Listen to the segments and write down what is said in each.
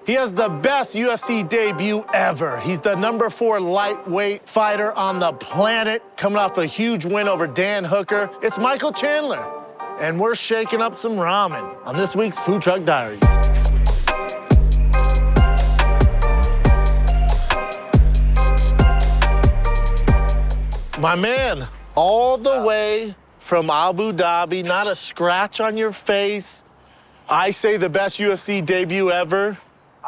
He has the best UFC debut ever. He's the #4 lightweight fighter on the planet, coming off a huge win over Dan Hooker. It's Michael Chandler, and we're shaking up some ramen on this week's Food Truck Diaries. My man, all the way from Abu Dhabi, not a scratch on your face. I say the best UFC debut ever.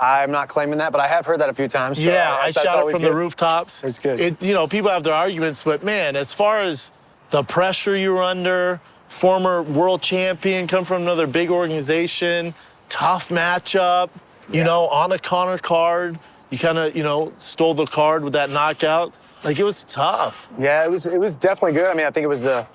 I'm not claiming that, but I have heard that a few times. So yeah, I shout it from the rooftops. It's good. You know, people have their arguments, but man, as far as the pressure you were under, former world champion, come from another big organization, tough matchup, you know, on a Conor card, you kind of, you know, stole the card with that knockout. Like, it was tough. Yeah, it was definitely good. I mean, I think it was the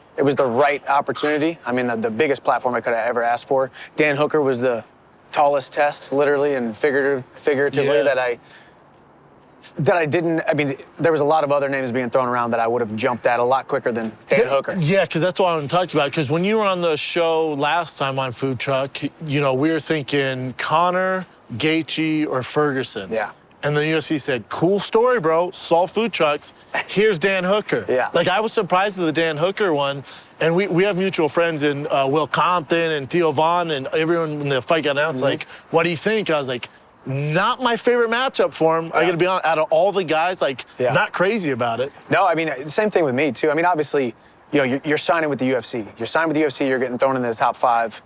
right opportunity. I mean, the biggest platform I could have ever asked for. Dan Hooker was the tallest test, literally and figuratively, that I didn't. I mean, there was a lot of other names being thrown around that I would have jumped at a lot quicker than Dan Hooker. Yeah, because that's what I want to talk about. Because when you were on the show last time on Food Truck, you know, we were thinking Conor, Gaethje, or Ferguson. Yeah. And the UFC said, cool story, bro. Saw food trucks. Here's Dan Hooker. Yeah. Like, I was surprised with the Dan Hooker one. And we have mutual friends in Will Compton and Theo Vaughn, and everyone when the fight got announced, like, what do you think? I was like, not my favorite matchup for him. I got to be honest, out of all the guys, like, not crazy about it. No, I mean, same thing with me, too. I mean, obviously, you know, you're signing with the UFC. You're signing with the UFC, you're getting thrown into the top 5.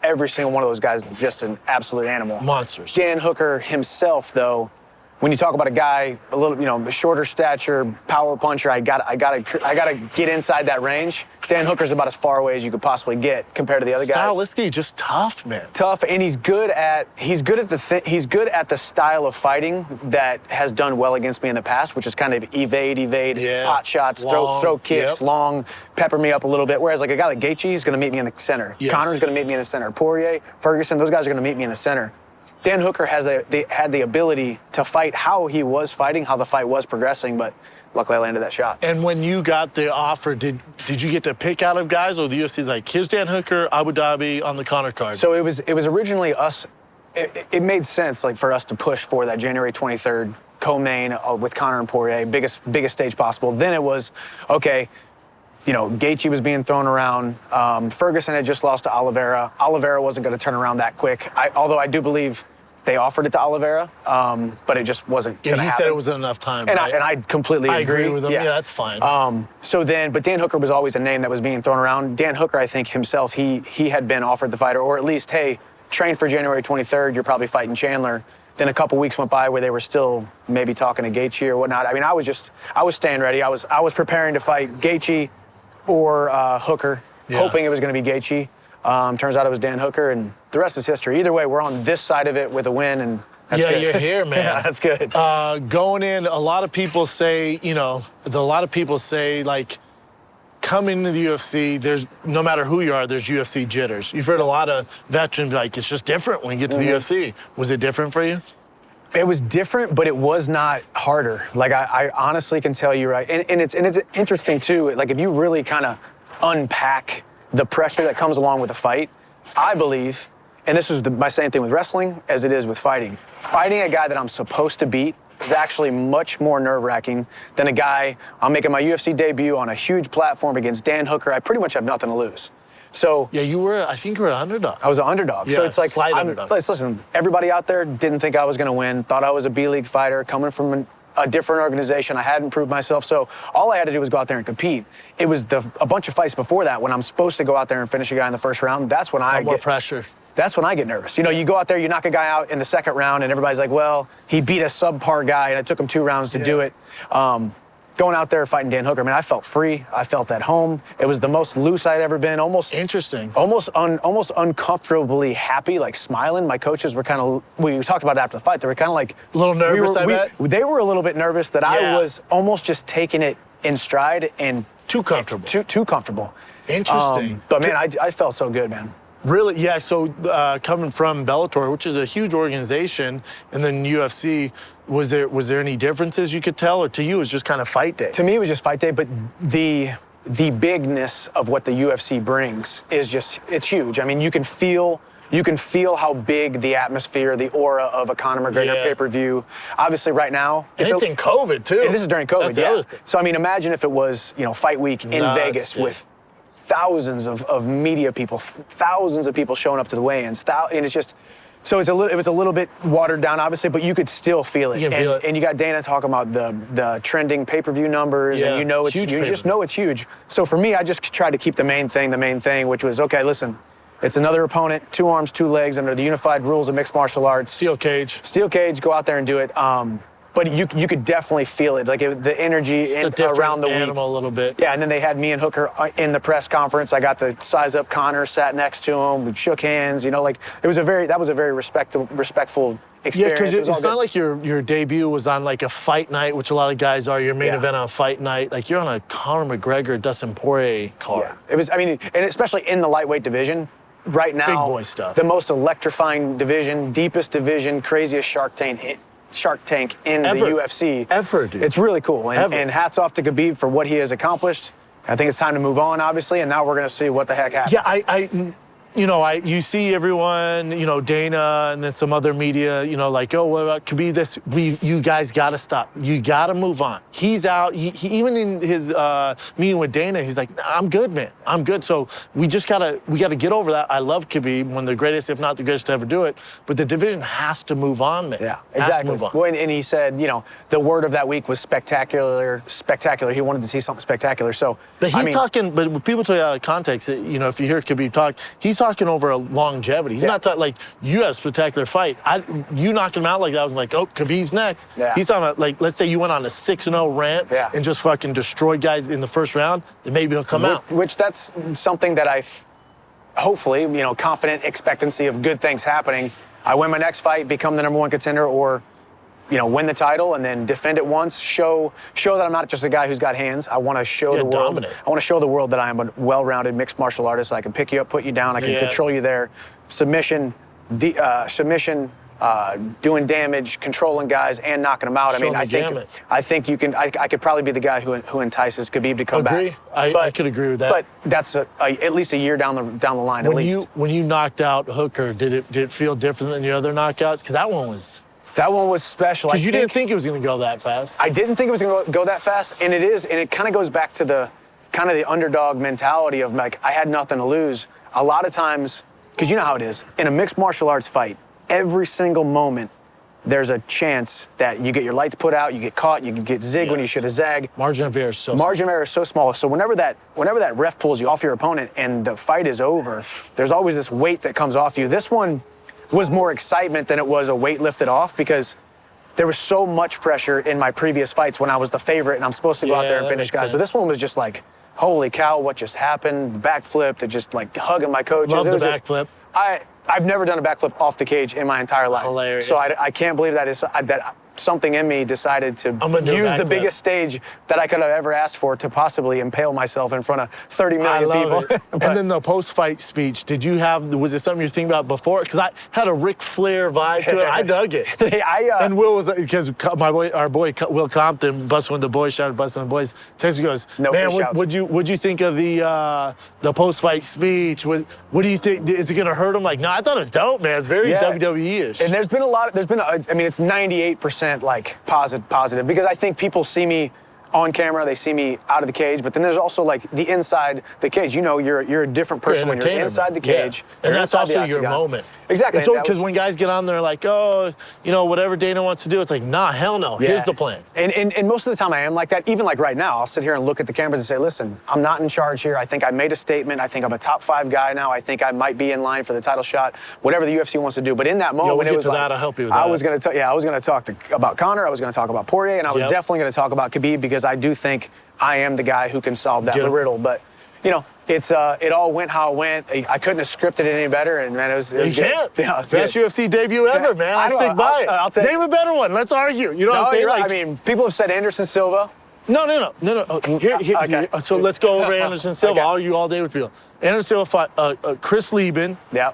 Every single one of those guys is just an absolute animal. Monsters. Dan Hooker himself, though, when you talk about a guy, a little, you know, shorter stature, power puncher, I gotta get inside that range. Dan Hooker's about as far away as you could possibly get compared to the other guys. Stylistically, just tough, man. Tough, and he's good at the style of fighting that has done well against me in the past, which is kind of evade, pot shots, throw kicks, long, pepper me up a little bit. Whereas like a guy like Gaethje is going to meet me in the center. Yes. Conor's going to meet me in the center. Poirier, Ferguson, those guys are going to meet me in the center. Dan Hooker had the ability to fight how he was fighting, how the fight was progressing, but luckily I landed that shot. And when you got the offer, did you get to pick out of guys, or the UFC's like, here's Dan Hooker, Abu Dhabi on the Conor card? So it was originally us. It made sense, like, for us to push for that January 23rd co-main with Conor and Poirier, biggest stage possible. Then it was, okay, you know, Gaethje was being thrown around. Ferguson had just lost to Oliveira. Oliveira wasn't going to turn around that quick. Although I do believe they offered it to Oliveira, but it just wasn't going to happen. He said it wasn't enough time, and right? I completely agree with him. Yeah, that's fine. But Dan Hooker was always a name that was being thrown around. Dan Hooker, I think himself, he had been offered the fight, or at least, hey, train for January 23rd, you're probably fighting Chandler. Then a couple weeks went by where they were still maybe talking to Gaethje or whatnot. I mean, I was staying ready. I was preparing to fight Gaethje or Hooker, hoping it was going to be Gaethje. Turns out it was Dan Hooker, and the rest is history. Either way, we're on this side of it with a win, and that's good. You're here, man. Yeah, that's good. Going in, a lot of people say, like, coming into the UFC, there's, no matter who you are, there's UFC jitters. You've heard a lot of veterans be like, it's just different when you get to the UFC. Was it different for you? It was different, but it was not harder. Like, I honestly can tell you, right, and it's interesting, too. Like, if you really kind of unpack the pressure that comes along with a fight, I believe, and this is my same thing with wrestling as it is with fighting. Fighting a guy that I'm supposed to beat is actually much more nerve-wracking than a guy, I'm making my UFC debut on a huge platform against Dan Hooker. I pretty much have nothing to lose. So yeah, I think you were an underdog. I was an underdog. Yeah, so it's like, slight underdog. Listen, everybody out there didn't think I was going to win, thought I was a B-League fighter coming from a different organization. I hadn't proved myself, so all I had to do was go out there and compete. It was a bunch of fights before that when I'm supposed to go out there and finish a guy in the first round. That's when I more get pressure. That's when I get nervous. You know, you go out there, you knock a guy out in the second round, and everybody's like, well, he beat a subpar guy, and it took him 2 rounds to do it. Going out there fighting Dan Hooker, man, I felt free. I felt at home. It was the most loose I'd ever been. Almost uncomfortably happy, like smiling. My coaches were kind of, we talked about it after the fight, they were kind of like a little nervous, I bet. They were a little bit nervous that I was almost just taking it in stride and too comfortable. Too comfortable. Interesting. But man, I felt so good, man. Really? Yeah, so coming from Bellator, which is a huge organization, and then UFC, was there any differences you could tell, or to you it was just kind of fight day? To me, it was just fight day, but the bigness of what the UFC brings is just, it's huge. I mean, you can feel You can feel how big the atmosphere, the aura of a Conor McGregor pay-per-view. Obviously, right now it's in COVID too. This is during COVID. That's the other thing. So I mean, imagine if it was fight week in Vegas with thousands of media people, thousands of people showing up to the weigh-ins, and it's just. So it was a little bit watered down, obviously, but you could still feel it. And you got Dana talking about the trending pay-per-view numbers, and you just know it's huge. So for me, I just tried to keep the main thing, which was, okay, listen, it's another opponent, 2 arms, 2 legs, under the unified rules of mixed martial arts. Steel cage, go out there and do it. But you could definitely feel it, the energy around the animal week. A little bit. Yeah, and then they had me and Hooker in the press conference. I got to size up Conor, sat next to him, we shook hands. That was a very respectful experience. Yeah, because it's not like your debut was on like a fight night, which a lot of guys are. Your main event on a fight night, like you're on a Conor McGregor, Dustin Poirier card. Yeah, it was. I mean, and especially in the lightweight division. Right now, big boy stuff. The most electrifying division, deepest division, craziest Shark Tank in the UFC. Ever, dude. It's really cool. And hats off to Khabib for what he has accomplished. I think it's time to move on, obviously, and now we're going to see what the heck happens. Yeah, you see everyone, Dana and then some other media, like, oh, what about Khabib? You guys got to stop. You got to move on. He's out. He even in his meeting with Dana, he's like, I'm good, man. I'm good. So we got to get over that. I love Khabib, one of the greatest, if not the greatest to ever do it. But the division has to move on, man. Yeah, exactly. Has to move on. Well, and he said, the word of that week was spectacular. He wanted to see something spectacular. So, but he's talking. But when people tell you out of context, if you hear Khabib talk, he's talking over a longevity. He's not talking like you had a spectacular fight. You knocked him out like that. I was like, oh, Khabib's next. Yeah. He's talking about, like, let's say you went on a 6-0 rant and just fucking destroyed guys in the first round, then maybe he'll come out. Which that's something that I, hopefully, confident expectancy of good things happening. I win my next fight, become the #1 contender, or win the title and then defend it once. Show that I'm not just a guy who's got hands. I want to show the world. Dominate. I want to show the world that I am a well-rounded mixed martial artist. I can pick you up, put you down. I can control you there. Submission, doing damage, controlling guys, and knocking them out. I think you can. I could probably be the guy who entices Khabib to come back. I could agree with that. But that's at least a year down the line. When you knocked out Hooker, did it feel different than the other knockouts? Because that one was special. Because you didn't think it was going to go that fast. I didn't think it was going to go that fast, and it is, and it kind of goes back to the underdog mentality of, like, I had nothing to lose. A lot of times, because you know how it is, in a mixed martial arts fight, every single moment, there's a chance that you get your lights put out, you get caught, you get zigged when you should have zagged. Margin of error is so small. So whenever that ref pulls you off your opponent and the fight is over, there's always this weight that comes off you. This one was more excitement than it was a weight lifted off, because there was so much pressure in my previous fights when I was the favorite and I'm supposed to go out there and finish guys. Sense. So this one was just like, holy cow, what just happened? The backflip, to just like hugging my coaches. Love the backflip. I've never done a backflip off the cage in my entire life. Hilarious. So I can't believe that something in me decided to use the biggest stage that I could have ever asked for to possibly impale myself in front of 30 million people. And then the post-fight speech, was it something you were thinking about before? Because I had a Ric Flair vibe to it. I dug it. And Will was, because our boy Will Compton, Bustin' with the Boys, shout out Bustin' with the Boys, texts me, goes, man, what'd you think of the post-fight speech? What do you think? Is it gonna hurt him? Like, no, I thought it was dope, man. It's very WWE-ish. And it's 98% like positive, because I think people see me on camera, they see me out of the cage, but then there's also like the inside the cage. You're a different person when you're inside the cage. And that's also your moment. Exactly. Because when guys get on there like, oh, whatever Dana wants to do, it's like, nah, hell no. Yeah. Here's the plan. And most of the time I am like that. Even like right now, I'll sit here and look at the cameras and say, listen, I'm not in charge here. I think I made a statement. I think I'm a top 5 guy now. I think I might be in line for the title shot, whatever the UFC wants to do. But in that moment, it was like, I'll help you with that. I was going to talk about Conor. I was going to talk about Poirier, and I was definitely going to talk about Khabib, because I do think I am the guy who can solve that riddle. But it all went how it went. I couldn't have scripted it any better, and man, it was good. Can't. Best UFC debut ever, man. I stick by it. Name a better one. Let's argue. You know what I'm saying? Right. I mean, people have said Anderson Silva. No. Here. So let's go over Anderson Silva. I'll argue all day with people. Anderson Silva fought Chris Lieben. Yeah.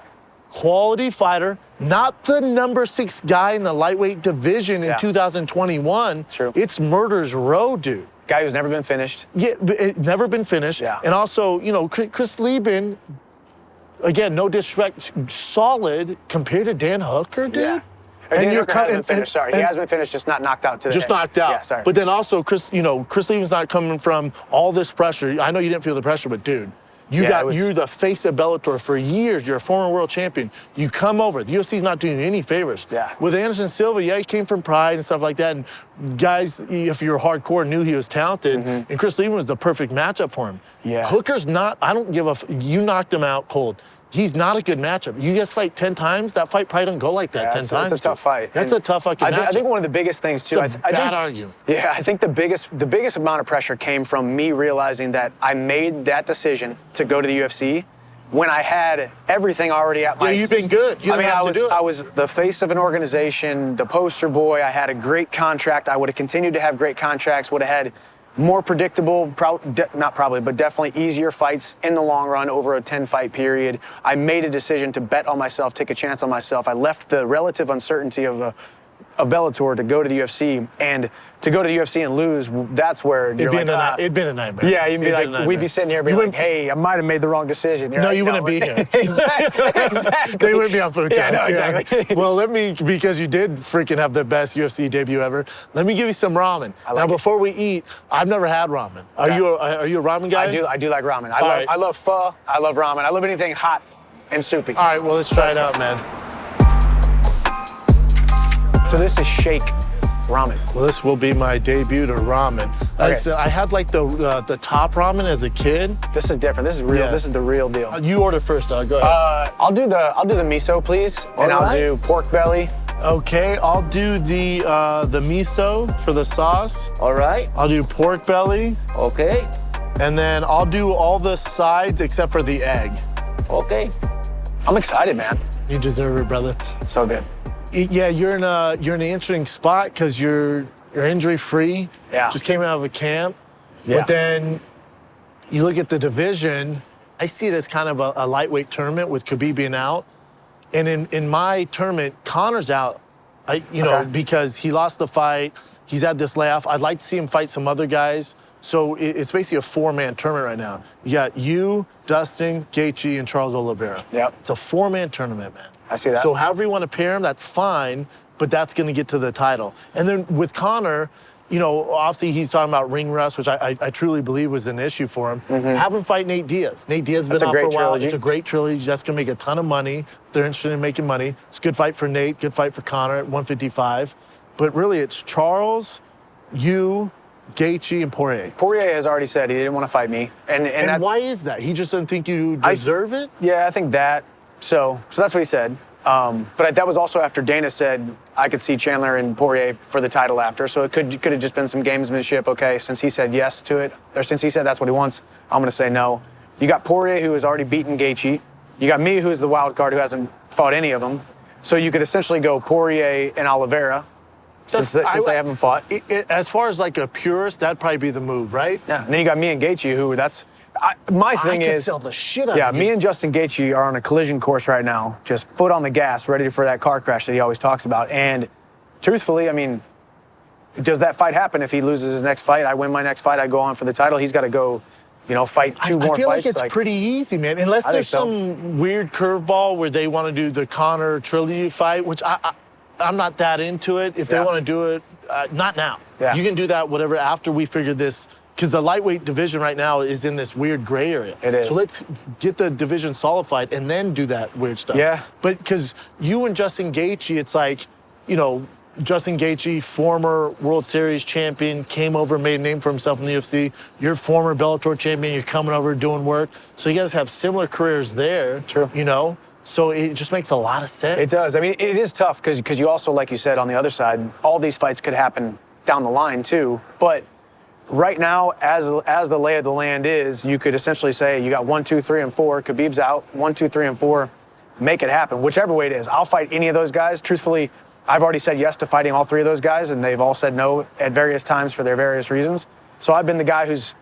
Quality fighter, not the number 6 guy in the lightweight division in 2021. True. It's Murder's Row, dude. Guy who's never been finished. Yeah, never been finished. Yeah. And also, Chris Lieben, again, no disrespect, solid compared to Dan Hooker, dude. Yeah. And Dan you're Hooker hasn't been finished. Sorry, he has been finished, just not knocked out today. Just knocked out. Yeah, sorry. But then also, Chris Leeman's not coming from all this pressure. I know you didn't feel the pressure, but dude, you're the face of Bellator for years. You're a former world champion. You come over. The UFC's not doing you any favors. Yeah. With Anderson Silva, he came from Pride and stuff like that. And guys, if you're hardcore, knew he was talented. And Chris Lehman was the perfect matchup for him. Yeah. Hooker's not. I don't give a. You knocked him out cold. He's not a good matchup. You guys fight 10 times, that fight probably doesn't go like that 10 times. That's a tough fight. That's a tough fucking matchup. I think one of the biggest things, too. It's a bad argument. Yeah, I think the biggest amount of pressure came from me realizing that I made that decision to go to the UFC when I had everything already at my... Yeah, you've been good. You didn't have to do it. I was the face of an organization, the poster boy. I had a great contract. I would have continued to have great contracts, would have had more predictable, not probably, but definitely easier fights in the long run over a 10-fight period. I made a decision to bet on myself, take a chance on myself. I left the relative uncertainty of Bellator to go to the UFC, and to go to the UFC and lose, that's where you're it'd been a nightmare. Yeah, you'd be like, we'd be sitting here being like, hey, I might have made the wrong decision. No, you wouldn't be here. Exactly. They wouldn't be on Food Truck. Yeah, no, exactly. Yeah. Well, because you did freaking have the best UFC debut ever, let me give you some ramen. Now, before we eat, I've never had ramen. Are you a ramen guy? I do like ramen. I love pho. I love ramen. I love anything hot and soupy. All right, well, let's try it out, man. So this is shake ramen. Well, this will be my debut to ramen. Okay. I had like the top ramen as a kid. This is different. This is real. Yeah. This is the real deal. You order first, Doug. Go ahead. I'll do the miso, please, and I'll do pork belly. Okay, I'll do the miso for the sauce. All right. I'll do pork belly. Okay. And then I'll do all the sides except for the egg. Okay. I'm excited, man. You deserve it, brother. It's so good. Yeah, you're in an interesting spot because you're injury free. Yeah. Just came out of a camp. Yeah. But then you look at the division. I see it as kind of a lightweight tournament with Khabib being out. And in my tournament, Conor's out. Because he lost the fight. He's had this layoff. I'd like to see him fight some other guys. So it's basically a 4-man tournament right now. You got you, Dustin, Gaethje, and Charles Oliveira. Yep. It's a 4-man tournament, man. I see that. So however you want to pair him, that's fine, but that's going to get to the title. And then with Conor, obviously he's talking about ring rust, which I truly believe was an issue for him. Have him fight Nate Diaz. Nate Diaz has been out for a while. Trilogy. It's a great trilogy. That's going to make a ton of money. If they're interested in making money. It's a good fight for Nate, good fight for Conor at 155. But really, it's Charles, you, Gaethje, and Poirier. Poirier has already said he didn't want to fight me. And that's, why is that? He just doesn't think you deserve it? Yeah, I think that. So that's what he said. But that was also after Dana said I could see Chandler and Poirier for the title after. So it could have just been some gamesmanship. Okay, since he said yes to it, or since he said that's what he wants, I'm going to say no. You got Poirier, who has already beaten Gaethje. You got me, who's the wild card, who hasn't fought any of them. So you could essentially go Poirier and Oliveira, since they haven't fought. As far as like a purist, that'd probably be the move, right? Yeah, and then you got me and Gaethje, who my thing I is, could sell the shit out yeah, of you. me and Justin Gaethje are on a collision course right now, just foot on the gas, ready for that car crash that he always talks about. And truthfully, I mean, does that fight happen if he loses his next fight? I win my next fight, I go on for the title. He's got to go, fight two more fights. I feel like it's pretty easy, man. Unless there's so. some weird curveball where they want to do the Conor trilogy fight, which I'm not that into it. If they want to do it, not now. Yeah. You can do that, whatever, after we figure this. Because the lightweight division right now is in this weird gray area. It is. So let's get the division solidified and then do that weird stuff. Yeah. But because you and Justin Gaethje, it's like, Justin Gaethje, former World Series champion, came over, made a name for himself in the UFC. You're former Bellator champion, you're coming over doing work. So you guys have similar careers there. True. So it just makes a lot of sense. It does. I mean, it is tough because you also, like you said, on the other side, all these fights could happen down the line too. But right now, as the lay of the land is, you could essentially say you got 1, 2, 3, and 4. Khabib's out. 1, 2, 3, and 4. Make it happen. Whichever way it is. I'll fight any of those guys. Truthfully, I've already said yes to fighting all 3 of those guys, and they've all said no at various times for their various reasons. So I've been the guy who's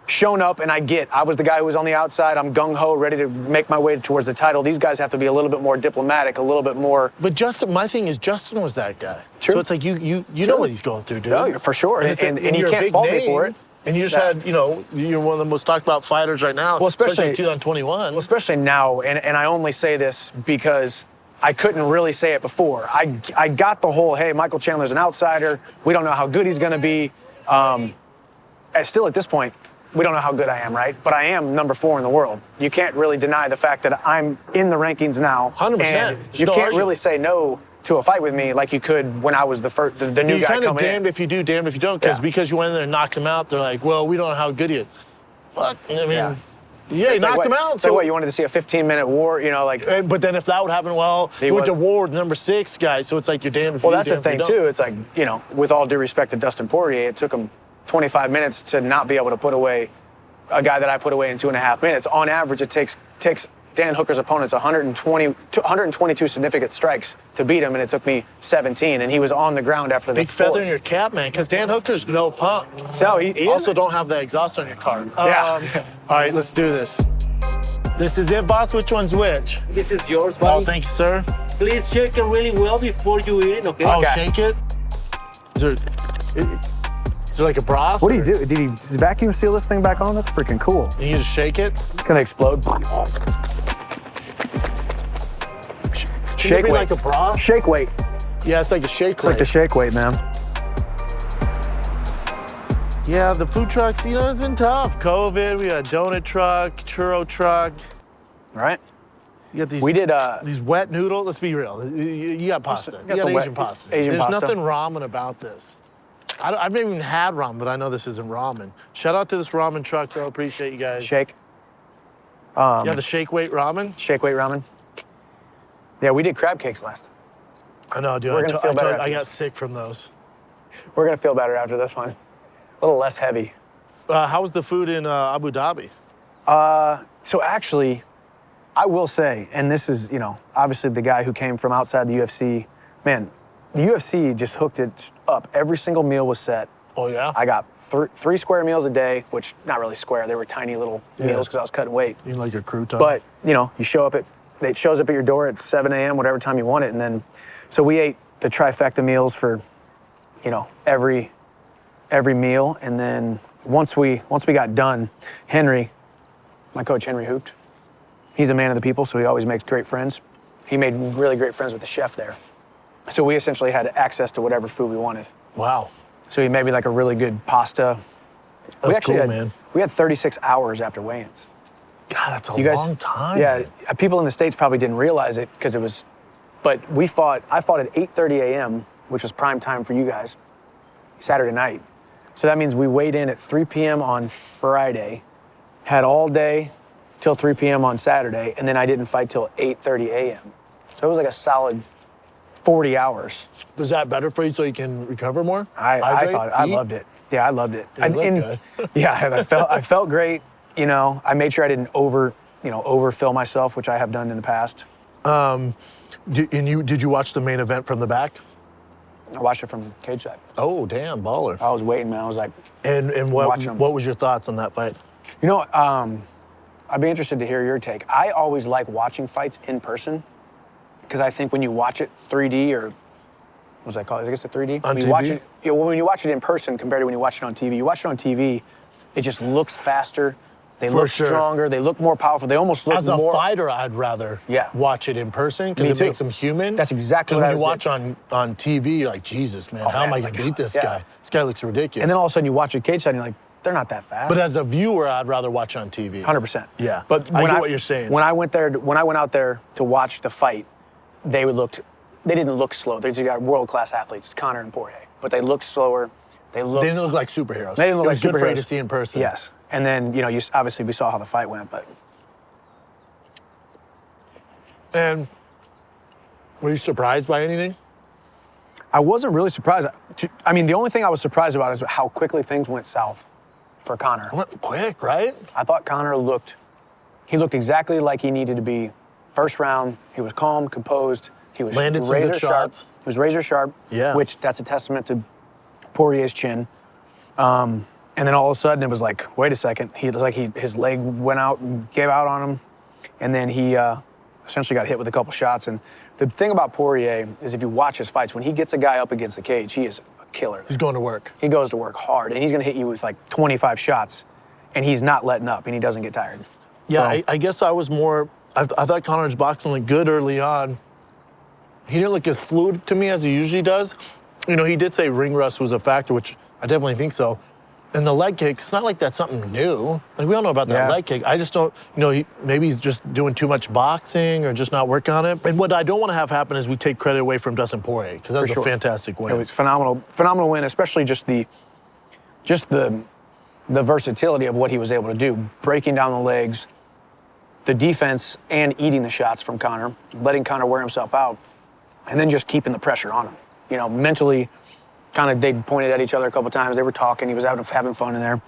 shown up, and I was the guy who was on the outside. I'm gung-ho, ready to make my way towards the title. These guys have to be a little bit more diplomatic, a little bit more... But Justin, my thing is Justin was that guy. True. So it's like you know what he's going through, dude. No, for sure. And you you're a can't big fault me name. for it. And you just had, you're one of the most talked about fighters right now, well, especially 2021. Well, especially now, and I only say this because I couldn't really say it before. I got the whole, hey, Michael Chandler's an outsider. We don't know how good he's going to be. Still at this point, we don't know how good I am, right? But I am number 4 in the world. You can't really deny the fact that I'm in the rankings now. 100%. And you can't really say no to a fight with me like you could when I was the new guy coming in. You're kind of damned if you do, damned if you don't, because you went in there and knocked him out, they're like, well, we don't know how good he is. Fuck, I mean, you knocked him out. So what, you wanted to see a 15-minute war, But then if that would happen, well, we went to war with number 6 guy, so it's like you're damned if you do, Well, that's the thing, too. It's like, with all due respect to Dustin Poirier, it took him 25 minutes to not be able to put away a guy that I put away in 2.5 minutes. On average, it takes Dan Hooker's opponents 122 significant strikes to beat him, and it took me 17, and he was on the ground after the big feather in your cap, man, because Dan Hooker's no punk. So he also don't have the exhaust on your car. Yeah. All right, let's do this. This is it, boss. Which one's which? This is yours, buddy. Oh, thank you, sir. Please shake it really well before you eat it, okay? Oh, shake it? Is there like a broth? What do you do? Did he vacuum seal this thing back on? That's freaking cool. You just shake it? It's gonna explode. Shake weight. Like a broth? Shake weight. Yeah, it's like a shake weight. It's like the shake weight, man. Yeah, the food trucks, it's been tough. COVID, we got a donut truck, churro truck. Right. You got these. We did these wet noodles. Let's be real. You got pasta. You got Asian pasta. There's nothing ramen about this. I've never even had ramen, but I know this isn't ramen. Shout out to this ramen truck, though. Appreciate you guys. Shake. Yeah, the shake weight ramen. Shake weight ramen. Yeah, we did crab cakes last time. I know, dude. We're gonna feel better. I got sick from those. We're gonna feel better after this one. A little less heavy. How was the food in Abu Dhabi? So actually, I will say, and this is, obviously the guy who came from outside the UFC, man, the UFC just hooked it up. Every single meal was set. Oh, yeah? I got 3 square meals a day, which not really square. They were tiny little meals because I was cutting weight. You like your crouton? But, you show up it shows up at your door at 7 a.m., whatever time you want it. And then, so we ate the trifecta meals for, every meal. And then once we got done, Henry, my coach Henry Hooft, he's a man of the people, so he always makes great friends. He made really great friends with the chef there. So we essentially had access to whatever food we wanted. Wow. So he made me like a really good pasta. That's cool, man. We had 36 hours after weigh-ins. God, that's a long time. Yeah, people in the States probably didn't realize it because it was, but I fought at 8:30 a.m., which was prime time for you guys, Saturday night. So that means we weighed in at 3 p.m. on Friday, had all day till 3 p.m. on Saturday, and then I didn't fight till 8:30 a.m. So it was like a solid 40 hours. Was that better for you so you can recover more? I loved it. Yeah, I loved it. It looked good. Yeah, I felt great. I made sure I didn't overfill myself, which I have done in the past. Did you watch the main event from the back? I watched it from cage side. Oh, damn, baller. I was waiting, man. I was like, and what was your thoughts on that fight? I'd be interested to hear your take. I always like watching fights in person because I think when you watch it 3D or what's that called? I guess it's 3D. On when TV? You watch it, when you watch it in person compared to when you watch it on TV. You watch it on TV, it just looks faster. They look stronger. They look more powerful. They almost look more. As more. a fighter, I'd rather watch it in person because it makes them human. That's exactly what I was. Because when you watch on TV, you're like, Jesus, man, how am I going to beat this guy? This guy looks ridiculous. And then all of a sudden you watch a cage side and you're like, they're not that fast. But as a viewer, I'd rather watch on TV. 100%. Yeah. But I get what you're saying. When I went out there to watch the fight, they didn't look slow. They got world-class athletes, Conor and Poirier, but they looked slower. They didn't look like superheroes. They didn't look like superheroes. It was good for you to see in person. Yes. And then, obviously we saw how the fight went, but. And were you surprised by anything? I wasn't really surprised. I mean, the only thing I was surprised about is how quickly things went south for Conor. It went quick, right? I thought Conor looked exactly like he needed to be. First round, he was calm, composed. He was landed some good shots. He was razor sharp, which that's a testament to Poirier's chin. And then all of a sudden it was like, wait a second. His leg went out and gave out on him. And then he essentially got hit with a couple shots. And the thing about Poirier is if you watch his fights, when he gets a guy up against the cage, he is a killer. He's going to work. He goes to work hard, and he's going to hit you with like 25 shots, and he's not letting up, and he doesn't get tired. Yeah, So, I guess I was more. I thought Conor's boxing looked good early on. He didn't look as fluid to me as he usually does. You know, he did say ring rust was a factor, which I definitely think so. And the leg kick, it's not like that's something new. Like, we all know about that leg kick. I just don't, you know, maybe he's just doing too much boxing or just not working on it. And what I don't want to have happen is we take credit away from Dustin Poirier, because that was a fantastic win. It was phenomenal win, especially just the versatility of what he was able to do, breaking down the legs, the defense, and eating the shots from Conor, letting Conor wear himself out, and then just keeping the pressure on him. You know, mentally, kind of, they pointed at each other a couple times. They were talking. He was out having fun in there.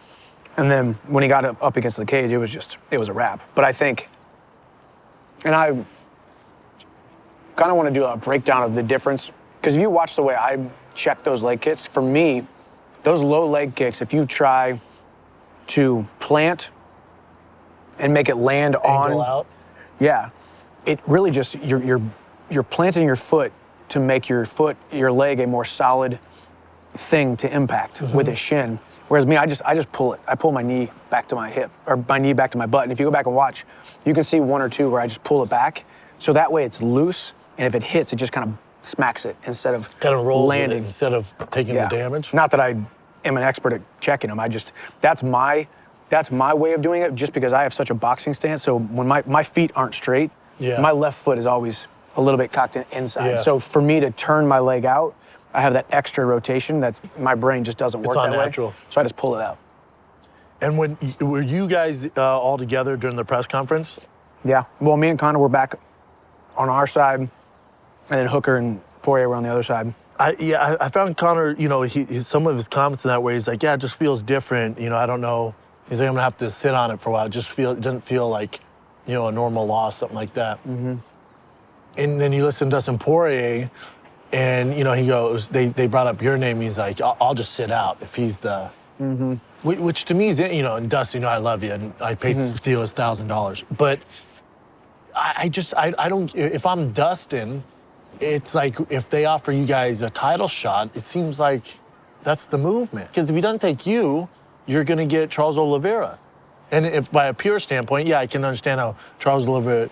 And then when he got up against the cage, it was a wrap. But I think, and I kind of want to do a breakdown of the difference, because if you watch the way I check those leg kicks, for me, those low leg kicks, if you try to plant and make it land Angle on, out. yeah, it really just, you're planting your foot to make your leg a more solid thing to impact with his shin. Whereas me, I just pull it. I pull my knee back to my hip, or my knee back to my butt. And if you go back and watch, you can see one or two where I just pull it back. So that way it's loose, and if it hits, it just kind of smacks it instead of kind of rolls landing. with it instead of taking the damage. Not that I am an expert at checking them. That's my way of doing it, just because I have such a boxing stance. So when my feet aren't straight, my left foot is always a little bit cocked inside. Yeah. So for me to turn my leg out, I have that extra rotation that's, my brain just doesn't work that way. So I just pull it out. And were you guys all together during the press conference? Yeah. Well, me and Conor were back on our side, and then Hooker and Poirier were on the other side. I found Conor, you know, some of his comments in that way, he's like, yeah, it just feels different. You know, I don't know. He's like, I'm gonna have to sit on it for a while. It doesn't feel like, you know, a normal loss, something like that. Mm-hmm. And then you listen to Dustin Poirier, and, you know, he goes, they brought up your name. He's like, I'll just sit out if he's the, which to me is, you know, and Dustin, you know, I love you, and I paid Theo his $1,000. But I don't, if I'm Dustin, it's like, if they offer you guys a title shot, it seems like that's the movement. Because if he doesn't take you, you're gonna get Charles Oliveira. And if by a pure standpoint, yeah, I can understand how Charles Oliveira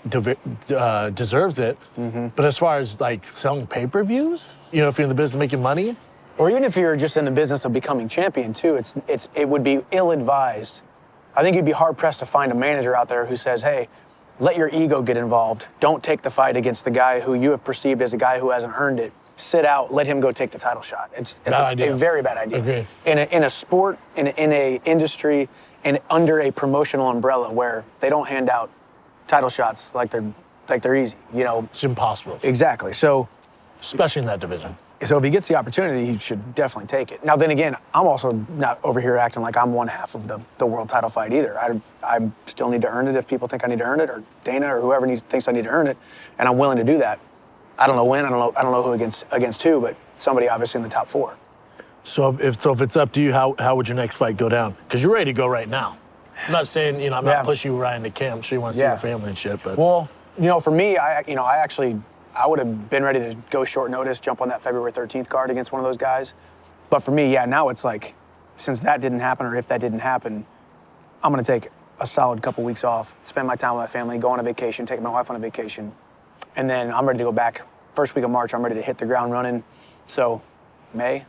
deserves it. But as far as like selling pay-per-views, you know, if you're in the business of making money, or even if you're just in the business of becoming champion too, it would be ill-advised. I think you'd be hard-pressed to find a manager out there who says, hey, let your ego get involved. Don't take the fight against the guy who you have perceived as a guy who hasn't earned it. Sit out, let him go take the title shot. It's a very bad idea. Okay. In a sport, in a industry, and under a promotional umbrella where they don't hand out title shots like they're easy, you know. it's impossible. Exactly. So, Especially in that division. So if he gets the opportunity, he should definitely take it. Now, then again, I'm also not over here acting like I'm one half of the world title fight either. I still need to earn it if people think I need to earn it, or Dana or whoever thinks I need to earn it, and I'm willing to do that. I don't know when, I don't know who against who, but somebody obviously in the top 4. So if it's up to you, how would your next fight go down? Because you're ready to go right now. I'm not saying, you know, I'm not pushing you right in the camp. I'm sure you want to see your family and shit, but. Well, you know, for me, I would have been ready to go short notice, jump on that February 13th card against one of those guys. But for me, now it's like, since that didn't happen, or if that didn't happen, I'm going to take a solid couple weeks off, spend my time with my family, go on a vacation, take my wife on a vacation. And then I'm ready to go back. First week of March, I'm ready to hit the ground running. So May,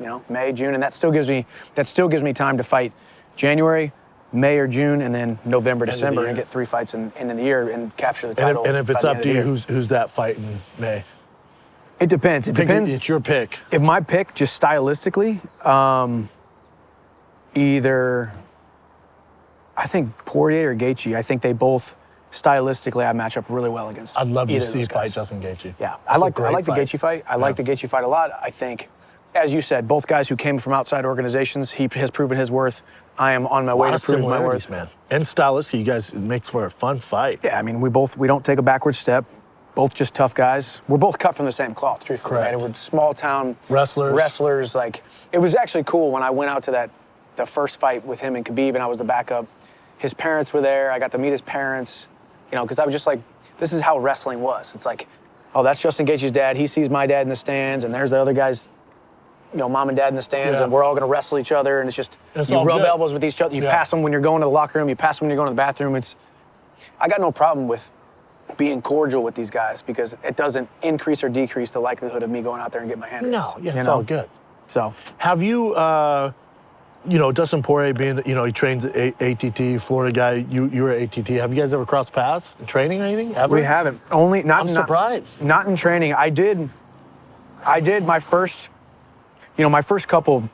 June, and that still gives me time to fight January, May or June, and then November, December, and get 3 fights in the year and capture the title. And if it's up to you, who's that fight in May? It depends. It's your pick. If my pick, just stylistically, either I think Poirier or Gaethje. I think they both stylistically I match up really well against. I'd love to either of see those fight guys. Justin Gaethje. Yeah, That's I like a the great Gaethje fight. I like the Gaethje fight a lot. I think, as you said, both guys who came from outside organizations, he has proven his worth. I am on my way to prove my worth, man. And stylistically, you guys, it makes for a fun fight. Yeah, I mean, we don't take a backward step. Both just tough guys. We're both cut from the same cloth, truthfully. Correct. Right? We're small town wrestlers. Like, it was actually cool when I went out to the first fight with him and Khabib, and I was the backup. His parents were there. I got to meet his parents, because I was just like, this is how wrestling was. It's like, oh, that's Justin Gaethje's dad. He sees my dad in the stands, and there's the other guy's mom and dad in the stands, Yeah. and we're all going to wrestle each other, and it's just It's you all rub good. elbows with each other. You Yeah. pass them when you're going to the locker room. You pass them when you're going to the bathroom. I got no problem with being cordial with these guys because it doesn't increase or decrease the likelihood of me going out there and getting my hand No, raised. yeah, you it's know? all good. So Have you, Dustin Poirier being, he trains at ATT, Florida guy, you were at ATT. Have you guys ever crossed paths in training or anything, ever? we haven't. Only not. I'm surprised. Not in training. I did my first couple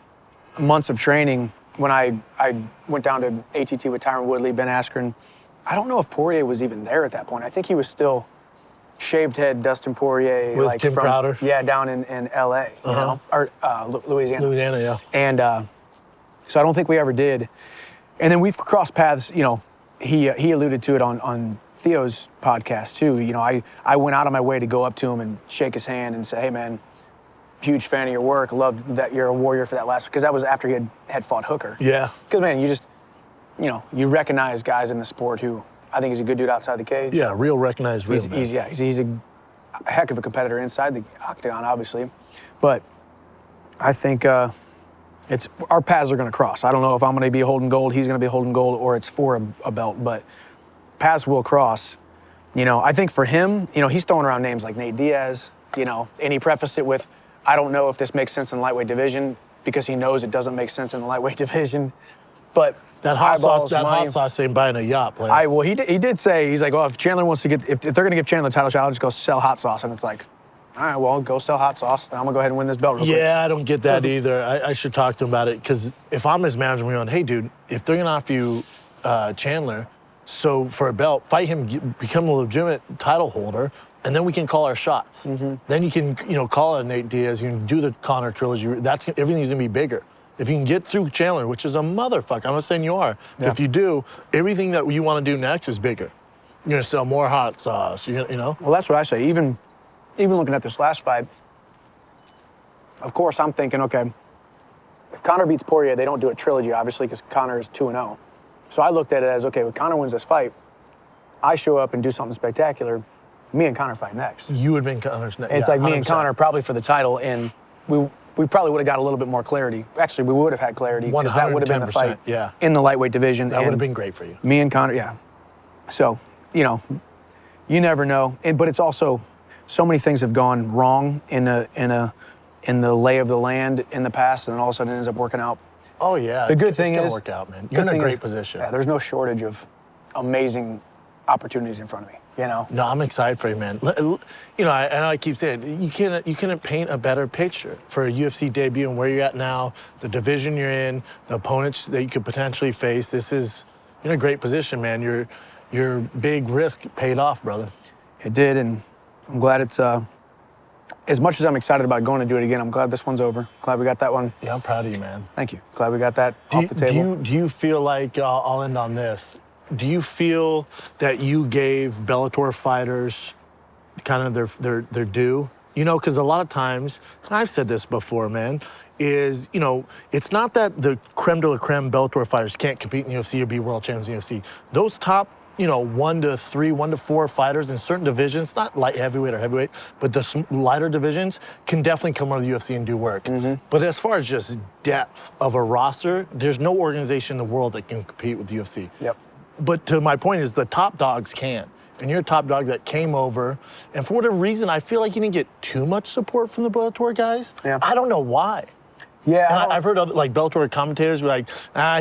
months of training when I went down to ATT with Tyron Woodley, Ben Askren. I don't know if Poirier was even there at that point. I think he was still shaved head Dustin Poirier. With Tim Crowder? Yeah, down in L.A., or Louisiana. Louisiana, yeah. And so I don't think we ever did. And then we've crossed paths, he alluded to it on Theo's podcast too. I went out of my way to go up to him and shake his hand and say, hey man, huge fan of your work, love that you're a warrior for that last, because that was after he had fought Hooker. Yeah. Because man, you just, you recognize guys in the sport who I think he's a good dude outside the cage. Yeah, real recognized real man. He's a heck of a competitor inside the octagon, obviously. But I think our paths are going to cross. I don't know if I'm going to be holding gold, he's going to be holding gold, or it's for a belt, but paths will cross. I think for him, he's throwing around names like Nate Diaz, and he prefaced it with, I don't know if this makes sense in the lightweight division, because he knows it doesn't make sense in the lightweight division. But That hot eyeballs, sauce, money. ain't buying a yacht, player. Well, he did say, he's like, well, if Chandler wants to if they're going to give Chandler a title shot, I'll just go sell hot sauce. And it's like, all right, well, go sell hot sauce, and I'm going to go ahead and win this belt real quick. Yeah, I don't get that either. I should talk to him about it, because if I'm his manager, I'm going, hey, dude, if they're going to offer you Chandler, so for a belt, fight him, become a legitimate title holder, and then we can call our shots. Then you can, call it Nate Diaz, you can do the Conor trilogy. Everything's going to be bigger. If you can get through Chandler, which is a motherfucker, I'm not saying you are, but if you do, everything that you want to do next is bigger. You're going to sell more hot sauce, Well, that's what I say. Even looking at this last fight, of course, I'm thinking, okay, if Conor beats Poirier, they don't do a trilogy, obviously, because Conor is 2-0. So I looked at it as, okay, when Conor wins this fight, I show up and do something spectacular, me and Conor fight next. You would have been Conor's next. And it's like me and Conor probably for the title, and we probably would have got a little bit more clarity. Actually, we would have had clarity, because that would have been the fight in the lightweight division. That would have been great for you. Me and Conor, yeah. So, you never know. But it's also, so many things have gone wrong in the lay of the land in the past, and then all of a sudden it ends up working out. Oh, yeah. The good thing it's is, gonna work out, man. You're in a great position. Yeah, there's no shortage of amazing opportunities in front of me, No, I'm excited for you, man. I keep saying, you couldn't paint a better picture for a UFC debut and where you're at now, the division you're in, the opponents that you could potentially face. You're in a great position, man. Your big risk paid off, brother. It did, and I'm glad it's, as much as I'm excited about going to do it again, I'm glad this one's over. Glad we got that one. Yeah, I'm proud of you, man. Thank you. Glad we got that off the table. Do you feel like, I'll end on this, do you feel that you gave Bellator fighters kind of their due? Because a lot of times, and I've said this before, man, is, it's not that the creme de la creme Bellator fighters can't compete in the UFC or be world champions in the UFC. Those top, 1 to 3, 1 to 4 fighters in certain divisions, not light heavyweight or heavyweight, but the lighter divisions can definitely come out of the UFC and do work. But as far as just depth of a roster, there's no organization in the world that can compete with the UFC. Yep. But to my point is the top dogs can. And you're a top dog that came over. And for whatever reason, I feel like you didn't get too much support from the Bellator guys. Yeah. I don't know why. Yeah. And I've heard other, Bellator commentators be like,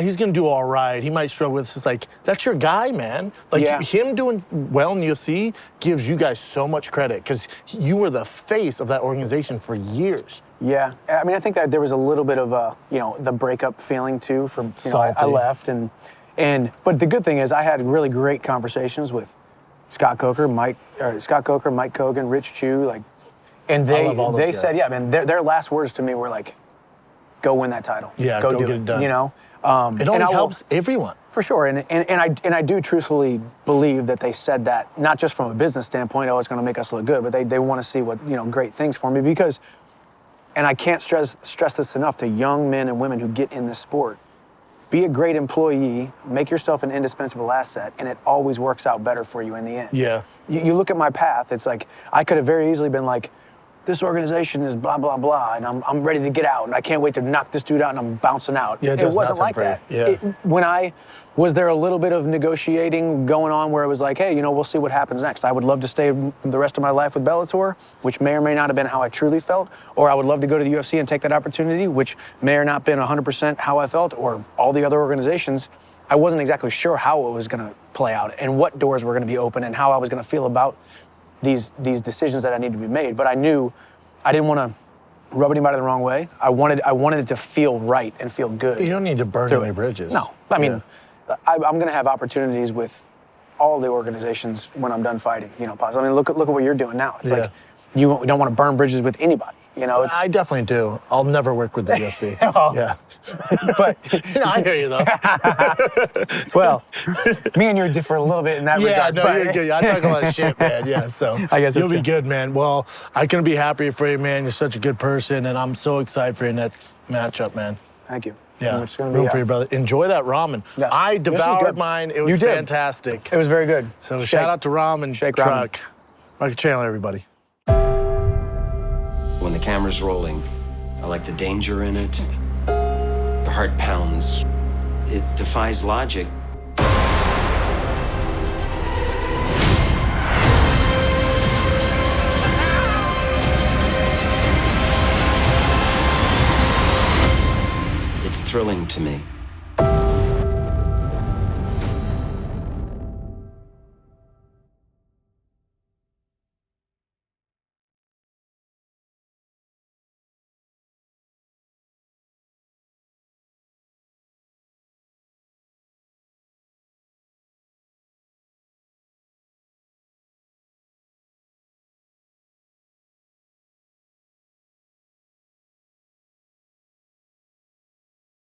he's going to do all right. He might struggle with this. It's like, that's your guy, man. Him doing well in the UFC gives you guys so much credit, because you were the face of that organization for years. Yeah. I mean, I think that there was a little bit of the breakup feeling too from, I left but the good thing is I had really great conversations with Scott Coker, Mike Kogan, Rich Chu, and they said, yeah, man, their last words to me were like, go win that title. Yeah, go go do get it done. It only helps everyone. For sure, and I do truthfully believe that they said that not just from a business standpoint, it's going to make us look good, but they want to see what great things for me, because, and I can't stress this enough to young men and women who get in this sport. Be a great employee, make yourself an indispensable asset, and it always works out better for you in the end. Yeah. You look at my path, it's like, I could have very easily been like, this organization is blah, blah, blah, and I'm ready to get out, and I can't wait to knock this dude out, and I'm bouncing out. Yeah, it wasn't like that. Yeah. Was there a little bit of negotiating going on where it was like, hey, you know, we'll see what happens next. I would love to stay the rest of my life with Bellator, which may or may not have been how I truly felt, or I would love to go to the UFC and take that opportunity, which may or not been 100% how I felt, or all the other organizations. I wasn't exactly sure how it was going to play out and what doors were going to be open and how I was going to feel about these decisions that I needed to be made. But I knew I didn't want to rub anybody the wrong way. I wanted it to feel right and feel good. You don't need to burn any bridges. No, I mean, I'm going to have opportunities with all the organizations when I'm done fighting. You know, I mean, look at what you're doing now. It's like you don't want to burn bridges with anybody. You know, I definitely do. I'll never work with the UFC. Yeah, but I hear you though. Well, me and you differ a little bit in that regard. Yeah, no, you're good. I talk a lot of shit, man. Yeah, so I guess you'll be good, man. Well, I couldn't be happier for you, man. You're such a good person, and I'm so excited for your next matchup, man. Thank you. Yeah, room for you, brother. Enjoy that ramen. Yes. I devoured mine. It was fantastic. It was very good. So shout out to Ramen Truck. Michael Chandler, everybody. When the camera's rolling, I like the danger in it. The heart pounds. It defies logic. It's thrilling to me.